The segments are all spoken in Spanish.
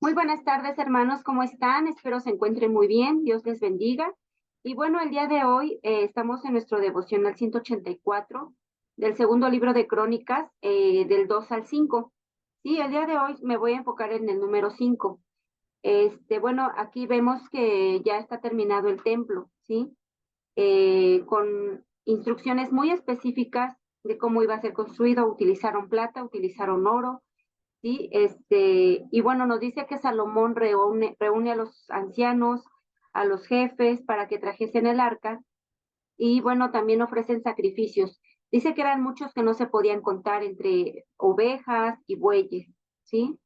Muy buenas tardes, hermanos, ¿cómo están? Espero se encuentren muy bien, Dios les bendiga. Y bueno, el día de hoy estamos en nuestro devocional 184 del segundo libro de Crónicas, del 2 al 5. Sí, el día de hoy me voy a enfocar en el número 5. Bueno, aquí vemos que ya está terminado el templo, ¿sí? Con instrucciones muy específicas de cómo iba a ser construido. Utilizaron plata, utilizaron oro. Sí, y bueno, nos dice que Salomón reúne a los ancianos, a los jefes para que trajesen el arca y bueno, también ofrecen sacrificios. Dice que eran muchos que no se podían contar entre ovejas y bueyes, ¿sí?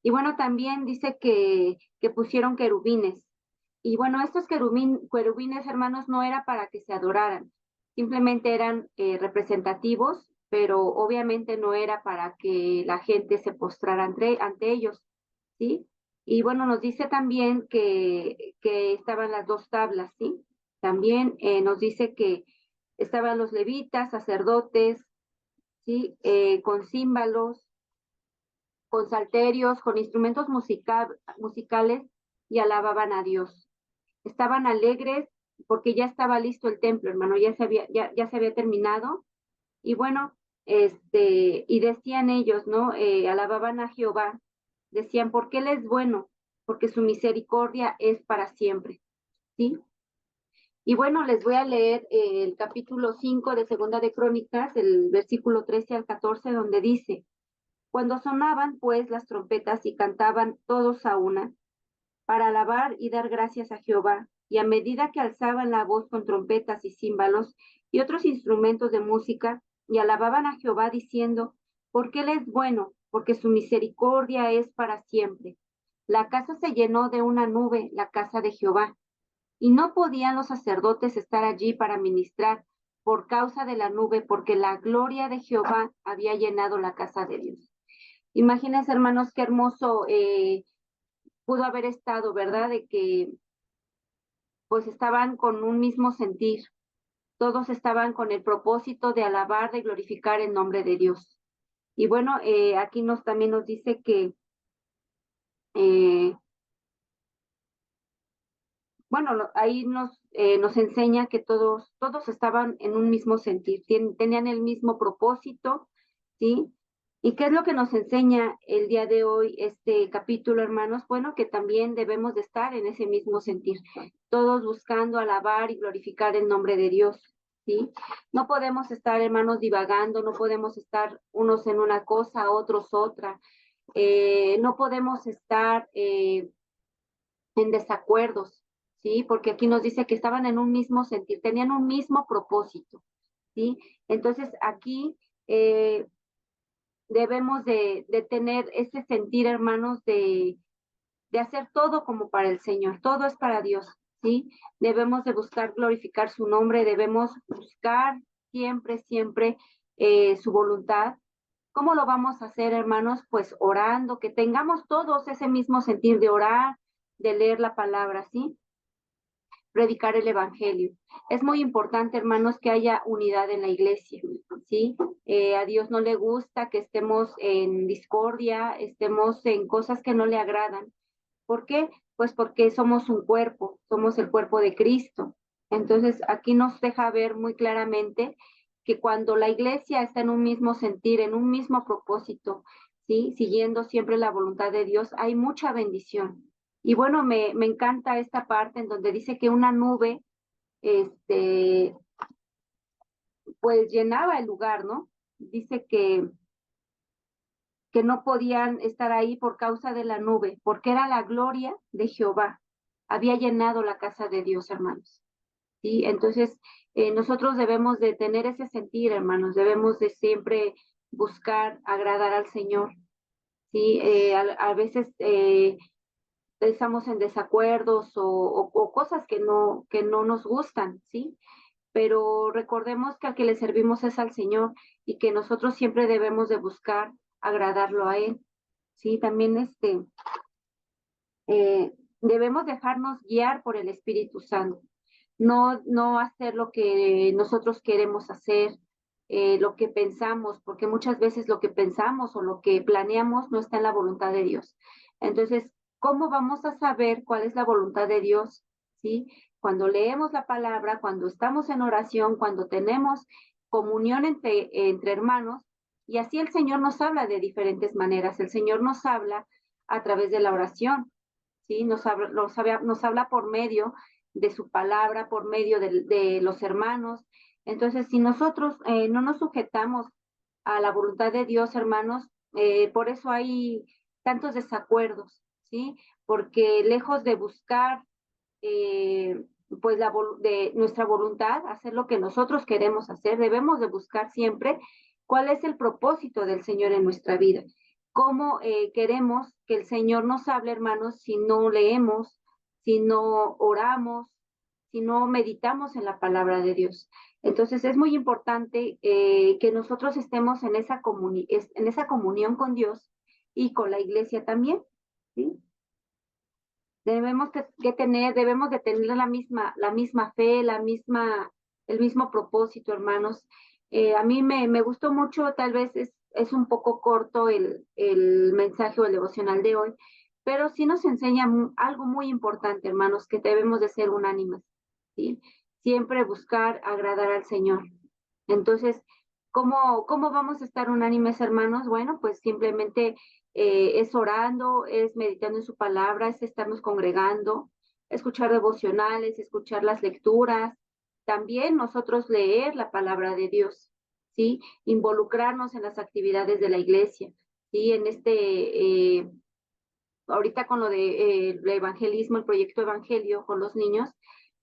Y bueno, también dice que pusieron querubines. Y bueno, estos querubines, hermanos, no era para que se adoraran, simplemente eran representativos, pero obviamente no era para que la gente se postrara ante ellos, ¿sí? Y bueno, nos dice también que estaban las dos tablas, ¿sí? También nos dice que estaban los levitas, sacerdotes, ¿sí? Con címbalos, con salterios, con instrumentos musicales y alababan a Dios. Estaban alegres porque ya estaba listo el templo, hermano, ya se había terminado. Y bueno, y decían ellos, ¿no? Alababan a Jehová, decían, porque Él es bueno, porque su misericordia es para siempre, ¿sí? Y bueno, les voy a leer el capítulo 5 de Segunda de Crónicas, el versículo 13 al 14, donde dice, cuando sonaban pues las trompetas y cantaban todos a una, para alabar y dar gracias a Jehová, y a medida que alzaban la voz con trompetas y címbalos y otros instrumentos de música, y alababan a Jehová diciendo, porque Él es bueno, porque su misericordia es para siempre. La casa se llenó de una nube, la casa de Jehová, y no podían los sacerdotes estar allí para ministrar por causa de la nube, porque la gloria de Jehová había llenado la casa de Dios. Imagínense, hermanos, qué hermoso pudo haber estado, ¿verdad? De que pues estaban con un mismo sentir, todos estaban con el propósito de alabar, de glorificar el nombre de Dios. Y bueno, aquí también nos dice que, eh, bueno, ahí nos enseña que todos estaban en un mismo sentir, tenían el mismo propósito, ¿sí? ¿Y qué es lo que nos enseña el día de hoy este capítulo, hermanos? Bueno, que también debemos de estar en ese mismo sentir, todos buscando alabar y glorificar el nombre de Dios, ¿sí? No podemos estar, hermanos, divagando, no podemos estar unos en una cosa, otros otra, no podemos estar en desacuerdos, ¿sí? Porque aquí nos dice que estaban en un mismo sentir, tenían un mismo propósito, ¿sí? Entonces aquí eh, debemos de tener ese sentir, hermanos, de hacer todo como para el Señor, todo es para Dios, ¿sí? Debemos de buscar glorificar su nombre, debemos buscar siempre su voluntad. ¿Cómo lo vamos a hacer, hermanos? Pues orando, que tengamos todos ese mismo sentir de orar, de leer la palabra, ¿sí? Predicar el evangelio. Es muy importante, hermanos, que haya unidad en la iglesia, ¿sí? A Dios no le gusta que estemos en discordia, estemos en cosas que no le agradan. ¿Por qué? Pues porque somos un cuerpo, somos el cuerpo de Cristo. Entonces, aquí nos deja ver muy claramente que cuando la iglesia está en un mismo sentir, en un mismo propósito, ¿sí? Siguiendo siempre la voluntad de Dios, hay mucha bendición. Y bueno, me encanta esta parte en donde dice que una nube, este, pues llenaba el lugar, ¿no? Dice que no podían estar ahí por causa de la nube, porque era la gloria de Jehová. Había llenado la casa de Dios, hermanos. ¿Sí? Entonces, nosotros debemos de tener ese sentir, hermanos, debemos de siempre buscar agradar al Señor. ¿Sí? A veces estamos en desacuerdos o cosas que no nos gustan, ¿sí? Pero recordemos que al que le servimos es al Señor y que nosotros siempre debemos de buscar agradarlo a Él. Sí, también debemos dejarnos guiar por el Espíritu Santo, no hacer lo que nosotros queremos hacer, lo que pensamos, porque muchas veces lo que pensamos o lo que planeamos no está en la voluntad de Dios. Entonces, ¿cómo vamos a saber cuál es la voluntad de Dios? ¿Sí? Cuando leemos la palabra, cuando estamos en oración, cuando tenemos comunión entre hermanos, y así el Señor nos habla de diferentes maneras. El Señor nos habla a través de la oración, ¿sí? Nos habla por medio de su palabra, por medio de los hermanos. Entonces, si nosotros no nos sujetamos a la voluntad de Dios, hermanos, por eso hay tantos desacuerdos, ¿sí? Porque lejos de buscar eh, pues de nuestra voluntad, hacer lo que nosotros queremos hacer, debemos de buscar siempre cuál es el propósito del Señor en nuestra vida. ¿Cómo queremos que el Señor nos hable, hermanos, si no leemos, si no oramos, si no meditamos en la palabra de Dios? Entonces es muy importante que nosotros estemos en esa comunión con Dios y con la iglesia también, ¿sí? Debemos de tener la misma fe, el mismo propósito, hermanos. A mí me gustó mucho, tal vez es un poco corto el mensaje o el devocional de hoy, pero sí nos enseña algo muy importante, hermanos, que debemos de ser unánimes, ¿sí? Siempre buscar agradar al Señor. Entonces, ¿cómo vamos a estar unánimes, hermanos? Bueno, pues simplemente es orando, es meditando en su palabra, es estarnos congregando, escuchar devocionales, escuchar las lecturas, también nosotros leer la palabra de Dios, ¿sí? Involucrarnos en las actividades de la iglesia, ¿sí? Ahorita con lo de el evangelismo, el proyecto Evangelio con los niños,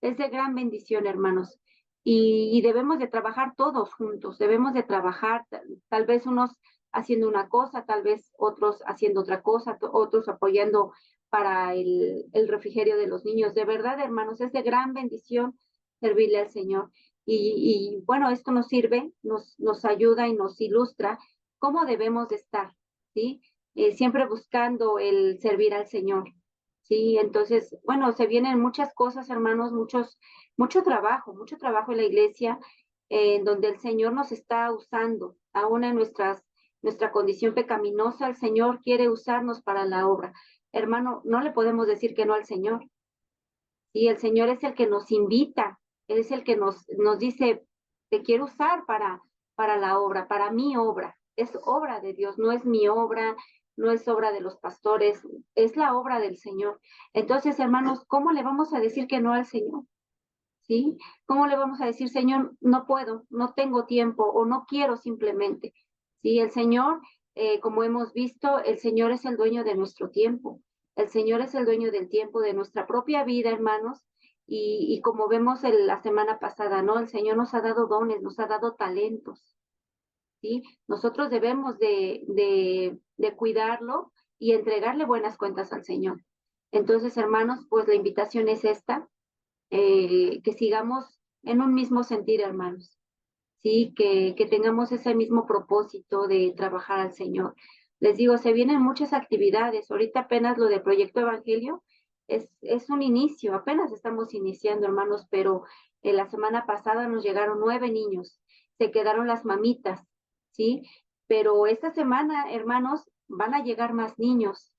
es de gran bendición, hermanos. Y debemos de trabajar todos juntos, debemos de trabajar, tal vez unos haciendo una cosa, tal vez otros haciendo otra cosa, otros apoyando para el refrigerio de los niños. De verdad, hermanos, es de gran bendición servirle al Señor. Y bueno, esto nos sirve, nos ayuda y nos ilustra cómo debemos de estar, ¿sí? Siempre buscando el servir al Señor. Sí, entonces, bueno, se vienen muchas cosas, hermanos, mucho trabajo en la iglesia, en donde el Señor nos está usando, aún en nuestra condición pecaminosa, el Señor quiere usarnos para la obra. Hermano, no le podemos decir que no al Señor. Sí, el Señor es el que nos invita, Él es el que nos dice, te quiero usar para la obra, para mi obra. Es obra de Dios, no es mi obra, no es obra de los pastores, es la obra del Señor. Entonces, hermanos, ¿cómo le vamos a decir que no al Señor? ¿Sí? ¿Cómo le vamos a decir, Señor, no puedo, no tengo tiempo o no quiero simplemente? Sí, el Señor, como hemos visto, el Señor es el dueño de nuestro tiempo. El Señor es el dueño del tiempo de nuestra propia vida, hermanos. Y como vemos la semana pasada, ¿no? El Señor nos ha dado dones, nos ha dado talentos, ¿sí? Nosotros debemos de cuidarlo y entregarle buenas cuentas al Señor. Entonces, hermanos, pues la invitación es esta, que sigamos en un mismo sentir, hermanos, ¿sí? Que tengamos ese mismo propósito de trabajar al Señor. Les digo, se vienen muchas actividades. Ahorita apenas lo de Proyecto Evangelio es un inicio, apenas estamos iniciando, hermanos, pero la semana pasada nos llegaron 9 niños, se quedaron las mamitas, ¿sí? Pero esta semana, hermanos, van a llegar más niños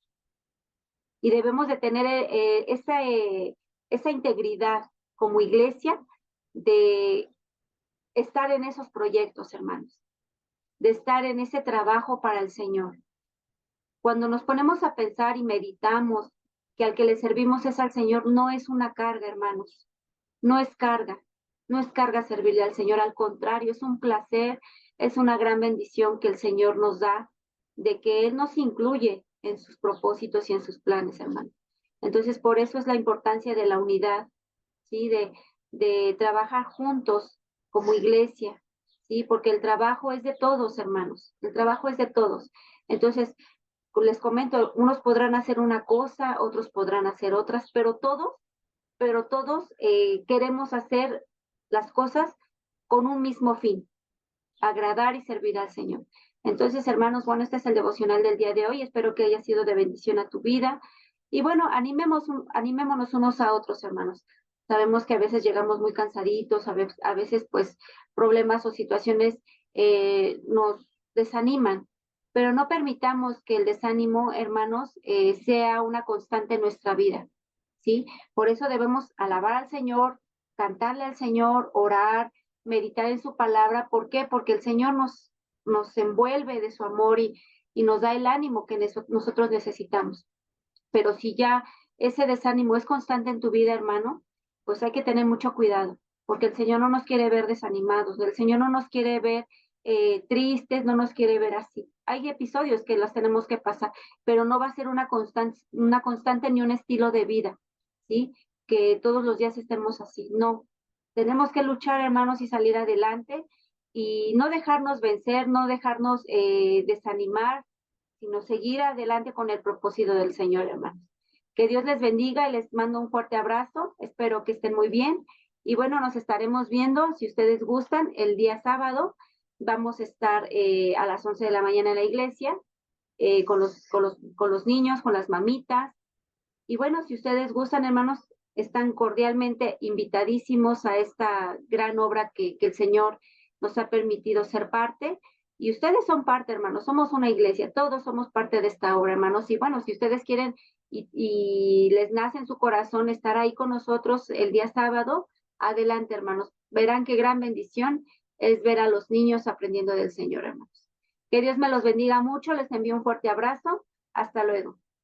y debemos de tener esa integridad como iglesia de estar en esos proyectos, hermanos, de estar en ese trabajo para el Señor. Cuando nos ponemos a pensar y meditamos que al que le servimos es al Señor, no es una carga, hermanos, no es carga, no es carga servirle al Señor, al contrario, es un placer, es una gran bendición que el Señor nos da, de que Él nos incluye en sus propósitos y en sus planes, hermano. Entonces, por eso es la importancia de la unidad, ¿sí? De trabajar juntos como iglesia, ¿sí? Porque el trabajo es de todos, hermanos, el trabajo es de todos. Entonces, les comento, unos podrán hacer una cosa, otros podrán hacer otras, pero todos queremos hacer las cosas con un mismo fin, agradar y servir al Señor. Entonces, hermanos, bueno, este es el devocional del día de hoy. Espero que haya sido de bendición a tu vida. Y bueno, animémonos unos a otros, hermanos. Sabemos que a veces llegamos muy cansaditos, a veces pues problemas o situaciones nos desaniman, pero no permitamos que el desánimo, hermanos, sea una constante en nuestra vida, ¿sí? Por eso debemos alabar al Señor, cantarle al Señor, orar, meditar en su palabra. ¿Por qué? Porque el Señor nos envuelve de su amor y nos da el ánimo que nosotros necesitamos. Pero si ya ese desánimo es constante en tu vida, hermano, pues hay que tener mucho cuidado, porque el Señor no nos quiere ver desanimados, el Señor no nos quiere ver tristes, no nos quiere ver así. Hay episodios que las tenemos que pasar, pero no va a ser una constante ni un estilo de vida, ¿sí? Que todos los días estemos así. No, tenemos que luchar, hermanos, y salir adelante y no dejarnos vencer, no dejarnos desanimar, sino seguir adelante con el propósito del Señor, hermanos. Que Dios les bendiga y les mando un fuerte abrazo. Espero que estén muy bien. Y bueno, nos estaremos viendo, si ustedes gustan, el día sábado. Vamos a estar a las 11 de la mañana en la iglesia con los niños, con las mamitas. Y bueno, si ustedes gustan, hermanos, están cordialmente invitadísimos a esta gran obra que el Señor nos ha permitido ser parte. Y ustedes son parte, hermanos, somos una iglesia, todos somos parte de esta obra, hermanos. Y bueno, si ustedes quieren y les nace en su corazón estar ahí con nosotros el día sábado, adelante, hermanos. Verán qué gran bendición es ver a los niños aprendiendo del Señor, hermanos. Que Dios me los bendiga mucho, les envío un fuerte abrazo. Hasta luego.